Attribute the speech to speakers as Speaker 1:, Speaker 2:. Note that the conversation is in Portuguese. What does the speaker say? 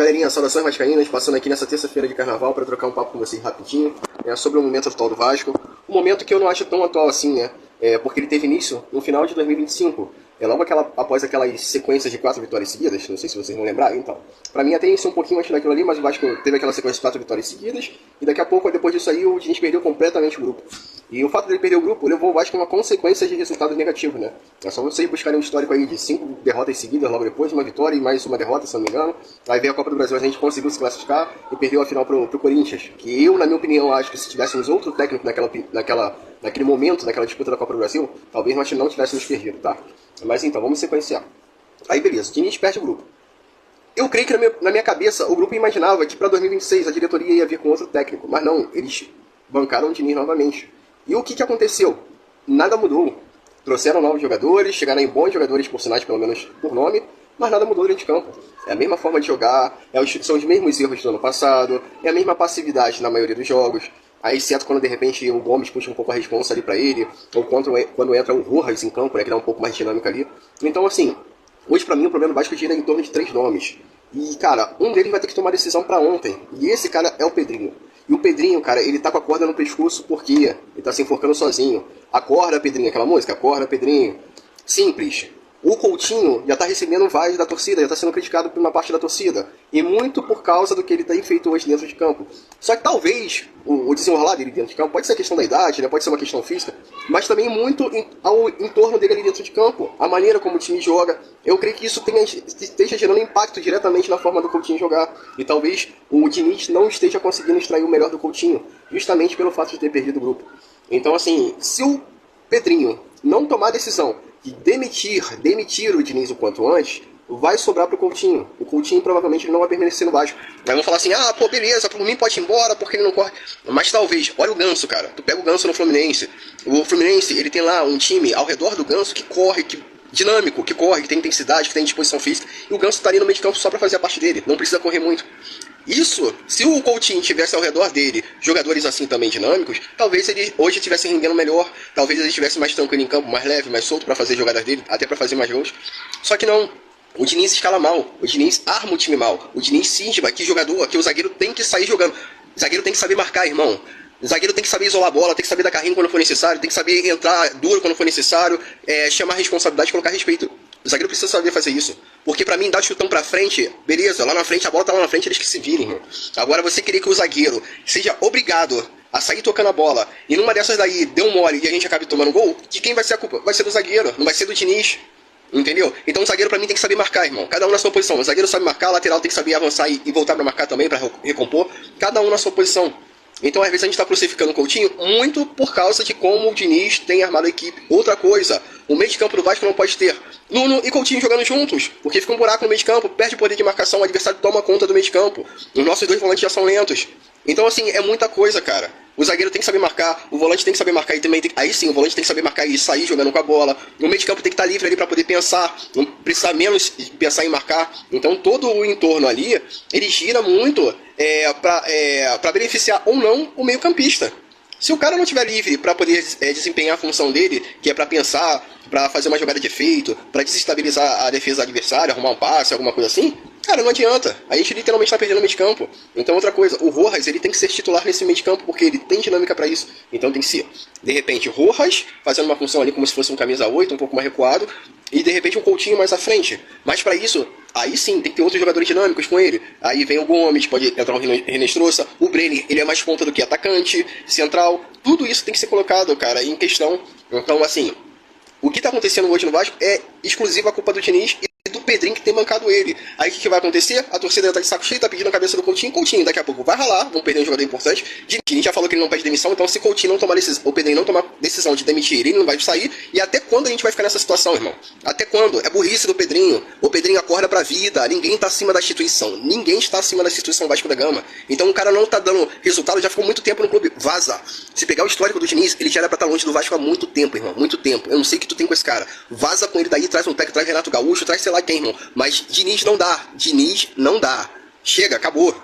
Speaker 1: Galerinha, saudações vascaínas, passando aqui nessa terça-feira de carnaval para trocar um papo com vocês rapidinho, sobre o momento atual do Vasco. Um momento que eu não acho tão atual assim, né? Porque ele teve início no final de 2025. Logo após aquelas sequências de 4 vitórias seguidas, não sei se vocês vão lembrar, então. Pra mim até iniciou um pouquinho antes daquilo ali, mas o Vasco teve aquela sequência de 4 vitórias seguidas, e daqui a pouco, depois disso aí, o Diniz perdeu completamente o grupo. E o fato dele perder o grupo levou o Vasco a uma consequência de resultados negativos, né? É só vocês buscarem um histórico aí de 5 derrotas seguidas logo depois, uma vitória e mais uma derrota, se não me engano. Aí veio a Copa do Brasil, a gente conseguiu se classificar e perdeu a final pro Corinthians. Que eu, na minha opinião, acho que se tivéssemos outro técnico naquele momento, naquela disputa da Copa do Brasil, talvez nós não tivéssemos perdido, tá? Mas então, vamos sequenciar. Aí beleza, o Diniz perde o grupo. Eu creio que na minha cabeça o grupo imaginava que para 2026 a diretoria ia vir com outro técnico, mas não, eles bancaram o Diniz novamente. E o que aconteceu? Nada mudou. Trouxeram novos jogadores, chegaram em bons jogadores, por sinais pelo menos por nome, mas nada mudou dentro de campo. É a mesma forma de jogar, são os mesmos erros do ano passado, é a mesma passividade na maioria dos jogos. Aí, exceto quando de repente o Gomes puxa um pouco a responsa ali pra ele, ou quando entra o Rojas em campo, né, que dá um pouco mais de dinâmica ali. Então, assim, hoje pra mim o problema do Vasco gira em torno de 3 nomes. E, cara, um deles vai ter que tomar decisão pra ontem. E esse cara é o Pedrinho. E o Pedrinho, cara, ele tá com a corda no pescoço porque ele tá se enforcando sozinho. Acorda, Pedrinho, aquela música, acorda, Pedrinho. Simples. O Coutinho já está recebendo vaias da torcida, já está sendo criticado por uma parte da torcida. E muito por causa do que ele tem feito hoje dentro de campo. Só que talvez o desenrolar dele dentro de campo pode ser questão da idade, né? Pode ser uma questão física, mas também muito ao entorno dele ali dentro de campo. A maneira como o time joga. Eu creio que isso esteja gerando impacto diretamente na forma do Coutinho jogar. E talvez o Diniz não esteja conseguindo extrair o melhor do Coutinho, justamente pelo fato de ter perdido o grupo. Então, assim, se o Pedrinho não tomar a decisão de demitir o Diniz o quanto antes, vai sobrar pro Coutinho. O Coutinho provavelmente não vai permanecer no Vasco. Aí vão falar assim, pô, beleza, por mim pode ir embora porque ele não corre. Mas talvez, olha o Ganso, cara. Tu pega o Ganso no Fluminense. O Fluminense, ele tem lá um time ao redor do Ganso que corre, dinâmico, que corre, que tem intensidade, que tem disposição física. E o Ganso estaria no meio de campo só pra fazer a parte dele. Não precisa correr muito. Isso, se o Coutinho tivesse ao redor dele jogadores assim também dinâmicos, talvez ele hoje estivesse rendendo melhor, talvez ele estivesse mais tranquilo em campo, mais leve, mais solto para fazer jogadas dele, até para fazer mais gols. Só que não, o Diniz escala mal, o Diniz arma o time mal, o Diniz cisma que o zagueiro tem que sair jogando, o zagueiro tem que saber marcar, irmão. O zagueiro tem que saber isolar a bola, tem que saber dar carrinho quando for necessário, tem que saber entrar duro quando for necessário, chamar responsabilidade e colocar respeito. O zagueiro precisa saber fazer isso. Porque pra mim, dar chutão pra frente, beleza, lá na frente, a bola tá lá na frente, eles que se virem, irmão. Agora você querer que o zagueiro seja obrigado a sair tocando a bola, e numa dessas daí, deu um mole e a gente acabe tomando gol, de quem vai ser a culpa? Vai ser do zagueiro, não vai ser do Diniz. Entendeu? Então o zagueiro pra mim tem que saber marcar, irmão. Cada um na sua posição. O zagueiro sabe marcar, o lateral tem que saber avançar e voltar pra marcar também, pra recompor. Cada um na sua posição. Então, às vezes, a gente está crucificando o Coutinho muito por causa de como o Diniz tem armado a equipe. Outra coisa, o meio de campo do Vasco não pode ter Nuno e Coutinho jogando juntos, porque fica um buraco no meio de campo, perde o poder de marcação, o adversário toma conta do meio de campo. Os nossos dois volantes já são lentos. Então, assim, é muita coisa, cara. O zagueiro tem que saber marcar, o volante tem que saber marcar e também aí sim, o volante tem que saber marcar e sair jogando com a bola. O meio de campo tem que estar livre ali para poder pensar, não precisar menos pensar em marcar. Então todo o entorno ali, ele gira muito para beneficiar ou não o meio campista. Se o cara não estiver livre para poder desempenhar a função dele, que é para pensar, para fazer uma jogada de efeito, para desestabilizar a defesa adversária, arrumar um passe, alguma coisa assim, cara, não adianta. A gente literalmente está perdendo o meio de campo. Então, outra coisa, o Rojas, ele tem que ser titular nesse meio de campo, porque ele tem dinâmica para isso. Então tem que ser, de repente, Rojas fazendo uma função ali como se fosse um camisa 8, um pouco mais recuado, e de repente um Coutinho mais à frente. Mas para isso, aí sim, tem que ter outros jogadores dinâmicos com ele. Aí vem o Gomes, pode entrar o René Stroça, o Brenner, ele é mais ponta do que atacante, central. Tudo isso tem que ser colocado, cara, em questão. Então, assim, o que está acontecendo hoje no Vasco é exclusiva culpa do Diniz e do Pedrinho que tem mancado ele. Aí o que vai acontecer? A torcida já tá de saco cheio, tá pedindo a cabeça do Coutinho. Coutinho daqui a pouco vai ralar, vão perder um jogador importante. Diniz já falou que ele não pede demissão, então se Coutinho não tomar decisão, o Pedrinho não tomar decisão de demitir ele não vai sair. E até quando a gente vai ficar nessa situação, irmão? Até quando? É burrice do Pedrinho. O Pedrinho acorda pra vida, ninguém tá acima da instituição. Ninguém está acima da instituição Vasco da Gama. Então o cara não tá dando resultado, já ficou muito tempo no clube. Vaza. Se pegar o histórico do Diniz, ele já era pra estar longe do Vasco há muito tempo, irmão. Muito tempo. Eu não sei o que tu tem com esse cara. Vaza com ele daí, traz um técnico, traz Renato Gaúcho, traz sei lá quem, irmão. Mas Diniz não dá. Diniz não dá. Chega, acabou.